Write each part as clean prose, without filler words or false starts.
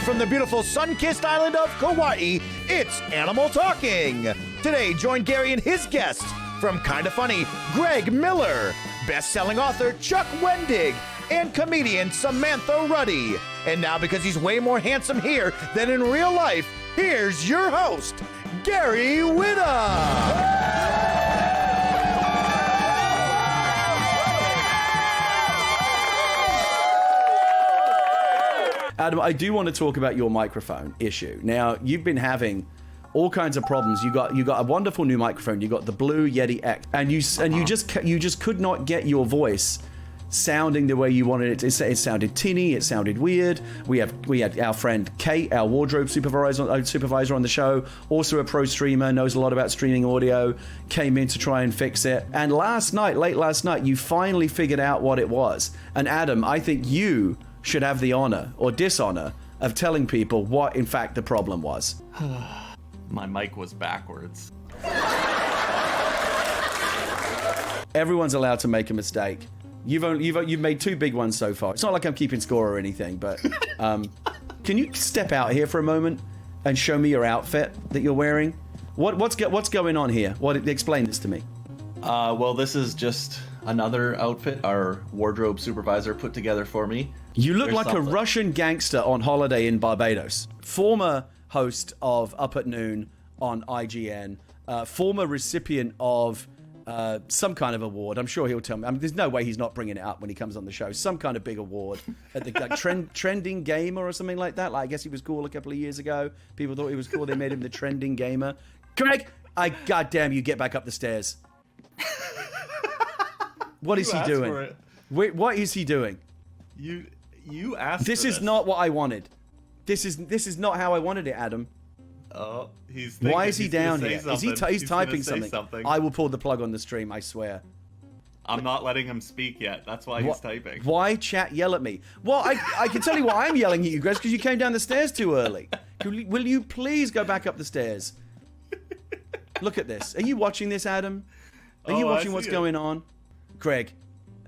from the beautiful sun-kissed island of Kauai, it's Animal Talking. Today, join Gary and his guests from Kinda Funny, Greg Miller, best-selling author Chuck Wendig, and comedian Samantha Ruddy. And now, because he's way more handsome here than in real life, here's your host, Gary Whitta. Adam, I do want to talk about your microphone issue. Now, you've been having all kinds of problems. You got a wonderful new microphone. You got the Blue Yeti X, and you just could not get your voice sounding the way you wanted it. It sounded tinny. It sounded weird. We had our friend Kate, our wardrobe supervisor on the show, also a pro streamer, knows a lot about streaming audio, came in to try and fix it. And late last night, you finally figured out what it was. And Adam, I think you should have the honor or dishonor of telling people what, in fact, the problem was. My mic was backwards. Everyone's allowed to make a mistake. You've made two big ones so far. It's not like I'm keeping score or anything, but can you step out here for a moment and show me your outfit that you're wearing? What's going on here? Explain this to me. Well, this is just another outfit our wardrobe supervisor put together for me. You look like a Russian gangster on holiday in Barbados. Former host of Up at Noon on IGN. Former recipient of some kind of award. I'm sure he'll tell me. I mean, there's no way he's not bringing it up when he comes on the show. Some kind of big award at the trending gamer or something like that. Like, I guess he was cool a couple of years ago. People thought he was cool. They made him the trending gamer. Greg, goddamn you, get back up the stairs. What is he doing? What is he doing? You asked. This is not what I wanted. This is not how I wanted it, Adam. Oh, he's. Why is he down here? He's typing something. something. I will pull the plug on the stream. I swear. I'm not letting him speak yet. That's why he's typing. Why chat yell at me? Well, I can tell you why I'm yelling at you, Greg, because you came down the stairs too early. Will you please go back up the stairs? Look at this. Are you watching this, Adam? Are you watching what's going on? Greg.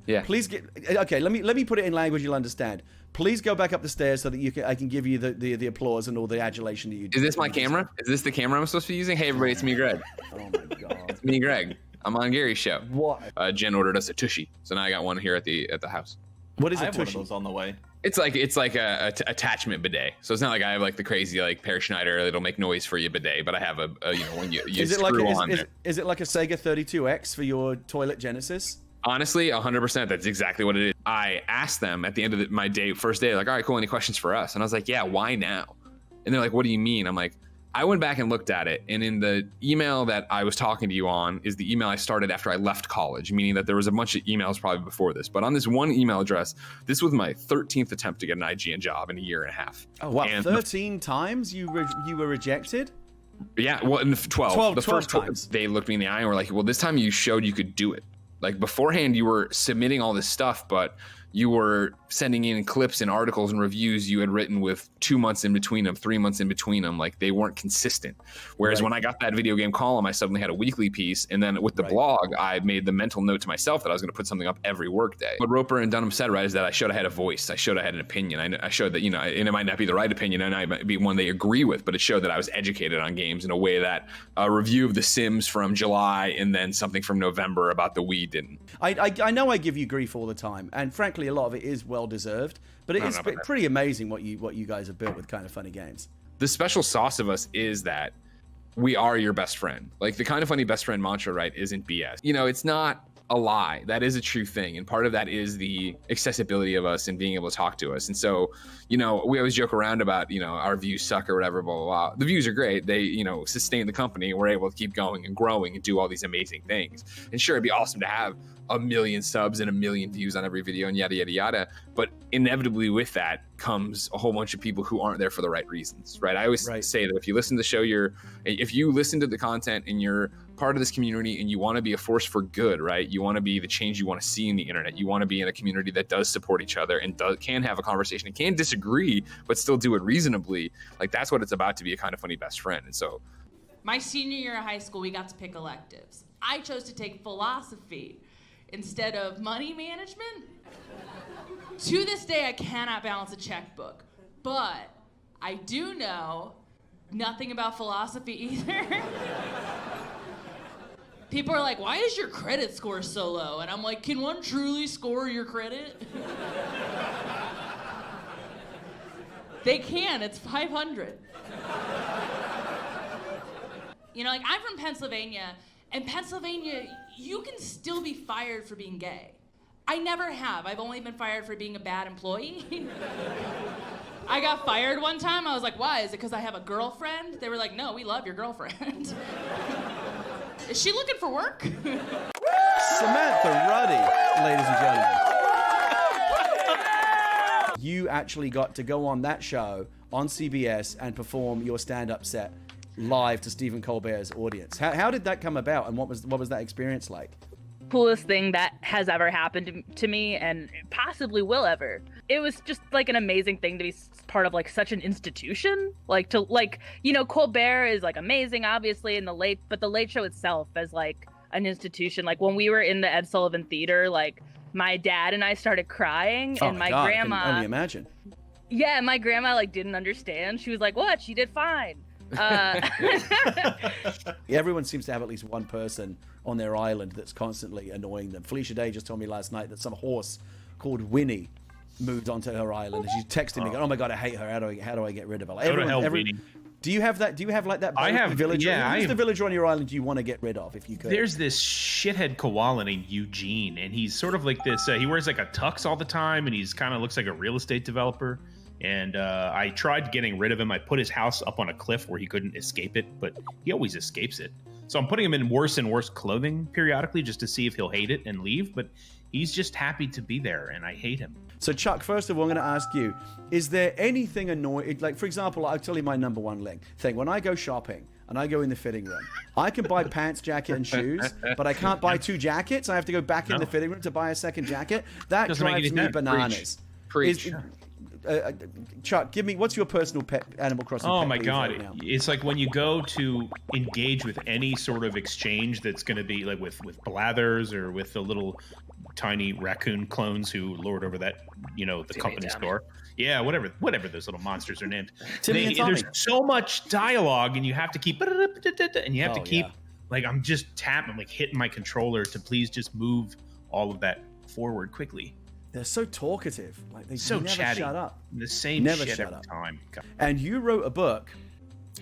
Yeah. Please get. Okay. Let me put it in language you'll understand. Please go back up the stairs so that I can give you the applause and all the adulation that you do. Is this my camera? Is this the camera I'm supposed to be using? Hey everybody, it's me, Greg. Oh my god. It's me, Greg. I'm on Gary's show. What? Jen ordered us a tushy, so now I got one here at the house. What is I a have one of tushy? those on the way. It's like a attachment bidet. So it's not like I have like the crazy like Per Schneider that'll make noise for you bidet, but I have a when you Is it screw like on there. is it like a Sega 32X for your toilet Genesis? Honestly, 100%. That's exactly what it is. I asked them at the end of my first day, like, all right, cool, any questions for us? And I was like, yeah, why now? And they're like, what do you mean? I'm like, I went back and looked at it. And in the email that I was talking to you on is the email I started after I left college, meaning that there was a bunch of emails probably before this. But on this one email address, this was my 13th attempt to get an IGN job in a year and a half. Oh, wow. And 13 times you were rejected? Yeah, well, 12. The first times. They looked me in the eye and were like, well, this time you showed you could do it. Like beforehand, you were submitting all this stuff, but you were sending in clips and articles and reviews you had written with 2 months in between them, 3 months in between them. Like they weren't consistent. Whereas when I got that video game column, I suddenly had a weekly piece. And then with the blog, I made the mental note to myself that I was going to put something up every workday. What Roper and Dunham said, right, is that I showed I had a voice. I showed I had an opinion. I showed that, and it might not be the right opinion and it might be one they agree with, but it showed that I was educated on games in a way that a review of The Sims from July and then something from November about the Wii didn't. I know I give you grief all the time, and frankly, a lot of it is well deserved. But it is pretty amazing what you guys have built with Kinda Funny Games. The special sauce of us is that we are your best friend. Like the Kinda Funny best friend mantra, right, isn't BS. It's not a lie. That is a true thing. And part of that is the accessibility of us and being able to talk to us. And so, we always joke around about, our views suck or whatever, blah, blah, blah. The views are great. They, sustain the company and we're able to keep going and growing and do all these amazing things. And sure, it'd be awesome to have 1 million subs and 1 million views on every video and yada, yada, yada. But inevitably with that comes a whole bunch of people who aren't there for the right reasons, right? I always say that if you listen to the show, if you listen to the content and you're part of this community and you want to be a force for good, right? You want to be the change you want to see in the internet. You want to be in a community that does support each other and can have a conversation and can disagree, but still do it reasonably. Like that's what it's about to be a Kinda Funny best friend. And so my senior year of high school, we got to pick electives. I chose to take philosophy instead of money management. To this day, I cannot balance a checkbook, but I do know nothing about philosophy either. People are like, why is your credit score so low? And I'm like, can one truly score your credit? They can, it's 500. You know, like, I'm from Pennsylvania, and Pennsylvania, you can still be fired for being gay. I never have. I've only been fired for being a bad employee. I got fired one time. I was like, why? Is it because I have a girlfriend? They were like, no, we love your girlfriend. Is she looking for work? Samantha Ruddy, ladies and gentlemen. You actually got to go on that show on CBS and perform your stand-up set live to Stephen Colbert's audience. How did that come about, and what was that experience like? Coolest thing that has ever happened to me, and possibly will ever. It was just like an amazing thing to be part of, like, such an institution. Like, to, like, you know, Colbert is like amazing, obviously, and the Late Show itself as like an institution. Like, when we were in the Ed Sullivan Theater, like, my dad and I started crying, and my grandma. I can only imagine. Yeah, my grandma like didn't understand. She was like, "What? She did fine." Everyone seems to have at least one person on their island that's constantly annoying them. Felicia Day just told me last night that some horse called Winnie moved onto her island, and she's texting me, "Oh my god, I hate her. How do I get rid of her?" Like, Winnie. Do you have that? Do you have like that? I have villager. Yeah, who's the villager on your island you want to get rid of if you could? There's this shithead koala named Eugene, and he's sort of like this. He wears like a tux all the time, and he's kind of looks like a real estate developer. And I tried getting rid of him. I put his house up on a cliff where he couldn't escape it, but he always escapes it. So I'm putting him in worse and worse clothing periodically just to see if he'll hate it and leave. But he's just happy to be there, and I hate him. So, Chuck, first of all, I'm going to ask you, is there anything annoying? Like, for example, I'll tell you my number one thing. When I go shopping and I go in the fitting room, I can buy pants, jacket, and shoes, but I can't buy two jackets. I have to go back in the fitting room to buy a second jacket. That drives me bananas. Preach. Chuck, what's your personal pet Animal Crossing? Oh pet my peeve god, right now? it's like when you go to engage with any sort of exchange that's going to be like with Blathers or with the little tiny raccoon clones who lord over that, you know, the company store. Yeah, whatever those little monsters are named. There's so much dialogue, and you have to keep like I'm like hitting my controller to please just move all of that forward quickly. They're so talkative. Like, they so never chatty. shut up. The same Never shit shut every up. time. And you wrote a book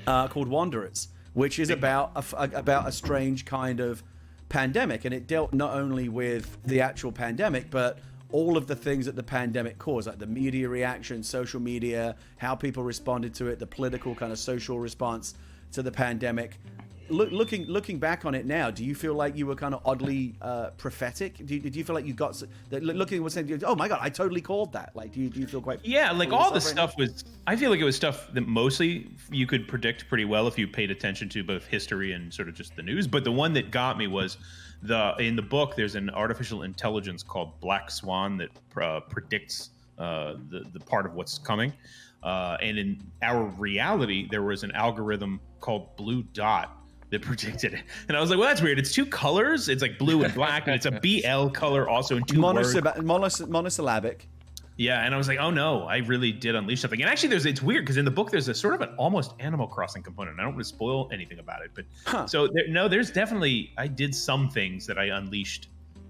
called Wanderers, which is about a strange kind of pandemic, and it dealt not only with the actual pandemic, but all of the things that the pandemic caused, like the media reaction, social media, how people responded to it, the political kind of social response to the pandemic. Looking back on it now, do you feel like you were kind of oddly prophetic? Do you feel like you got looking at what's saying? Oh my god, I totally called that. Like, do you feel quite? Yeah, like all the stuff was. I feel like it was stuff that mostly you could predict pretty well if you paid attention to both history and sort of just the news. But the one that got me was in the book. There's an artificial intelligence called Black Swan that predicts the part of what's coming. And in our reality, there was an algorithm called Blue Dot that predicted it. And I was like, well, that's weird. It's two colors. It's like blue and black, and it's a BL color also in two words. Monosyllabic. Yeah, and I was like, oh no, I really did unleash something. And actually, it's weird because in the book there's a sort of an almost Animal Crossing component. I don't want to spoil anything about it, but so there's definitely, I did some things that I unleashed.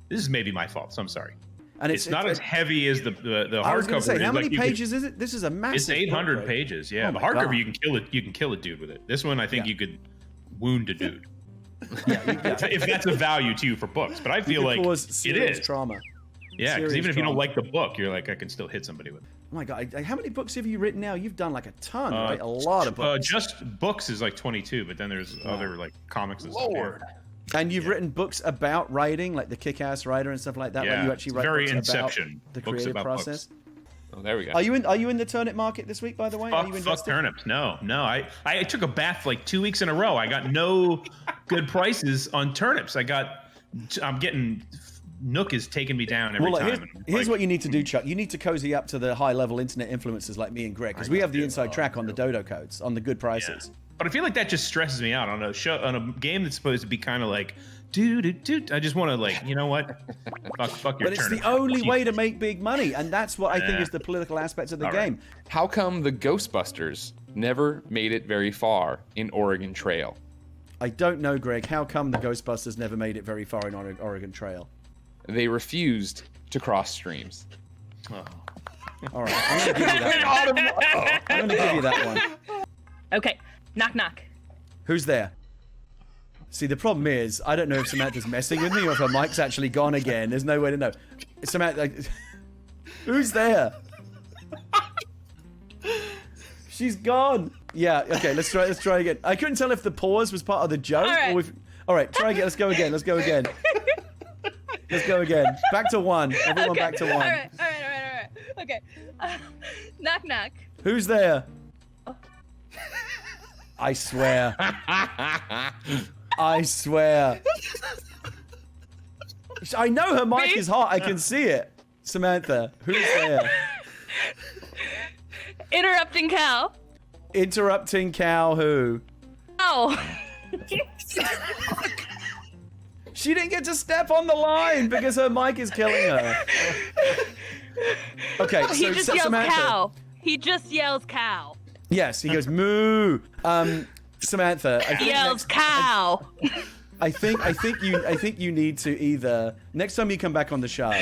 This is maybe my fault, so I'm sorry. And it's not as heavy as the hardcover. I was going to say, how many pages is it? This is a massive. It's 800 pages. Yeah, the hardcover you can kill it. You can kill a dude with it. This one, I think you could wound a dude. If that's a value to you for books, but I feel like it is trauma. Yeah, because even if you don't like the book, you're like, I can still hit somebody with it. Oh my god, how many books have you written now? You've done like a ton, right? A lot of books. Just books is like 22, but then there's other like comics and stuff. Lord. And you've written books about writing, like the Kick-Ass Writer and stuff like that. Yeah, like you actually write very books Inception. About the books creative about process. Books. Oh, there we go. Are you in the turnip market this week, by the way? Fuck turnips. No. I took a bath like 2 weeks in a row. I got no good prices on turnips. I'm getting Nook is taking me down every time. Here's what you need to do, Chuck. You need to cozy up to the high-level internet influencers like me and Greg, because we have the inside track on the dodo codes, on the good prices. Yeah. But I feel like that just stresses me out on a game that's supposed to be kind of like, dude. I just want to, like, you know what? Fuck your But it's turnip. the only way to make big money, and that's what I think is the political aspect of the game. How come the Ghostbusters never made it very far in Oregon Trail? I don't know, Greg. How come the Ghostbusters never made it very far in Oregon Trail? They refused to cross streams. Oh. All right, I'm going to give you that one. I'm going to give you that one. Okay, knock knock. Who's there? See, the problem is, I don't know if Samantha's messing with me or if her mic's actually gone again. There's no way to know. Samantha, who's there? She's gone. Yeah, okay, let's try again. I couldn't tell if the pause was part of the joke. All right. Try again. Let's go again. Let's go again. Back to one. Everyone back to one. All right. Okay. Knock knock. Who's there? I swear. I swear. I know her mic is hot. I can see it. Samantha, who's there? Interrupting cow. Interrupting cow who? Oh. She didn't get to step on the line because her mic is killing her. Okay, so He just yells Samantha. cow. He just yells cow. Yes, he goes moo. Samantha, I think Yells cow. I think you need to either next time you come back on the show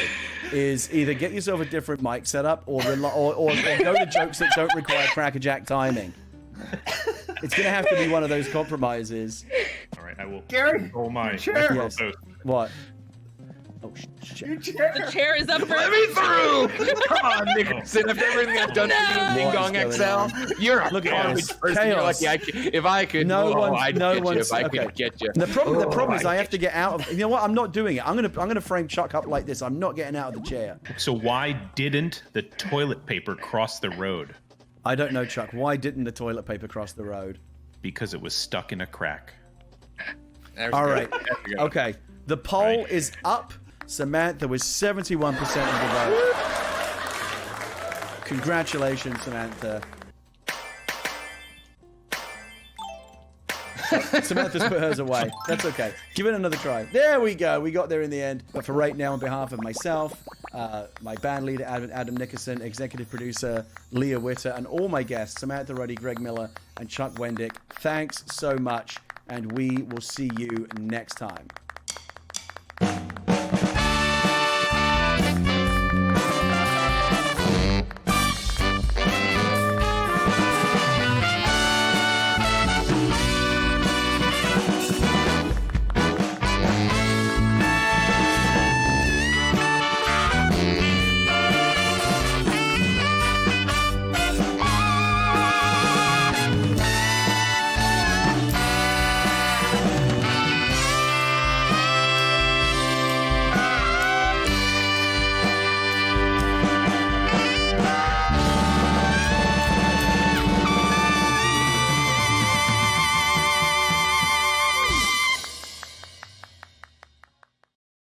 is either get yourself a different mic setup or go to jokes that don't require crackerjack timing. It's gonna have to be one of those compromises. All right, I will. Gary, Oh my. chair. Yes. What? Oh shit. The chair is up for Let me through! Come on, Nicholson. After everything I've done for you in Ding Dong What's XL, going you're a Look at garbage this. person. You're Chaos. lucky if I could, I'd get you. If I could get you. The problem is I have to get out of. You know what? I'm not doing it. I'm gonna frame Chuck up like this. I'm not getting out of the chair. So why didn't the toilet paper cross the road? I don't know, Chuck. Why didn't the toilet paper cross the road? Because it was stuck in a crack. All right. Okay. The poll is up. Samantha was 71% of the vote. Congratulations, Samantha. Samantha's put hers away. That's okay. Give it another try. There we go. We got there in the end. But for right now, on behalf of myself, my band leader, Adam Nickerson, executive producer, Leah Witter, and all my guests, Samantha Ruddy, Greg Miller, and Chuck Wendig, thanks so much. And we will see you next time.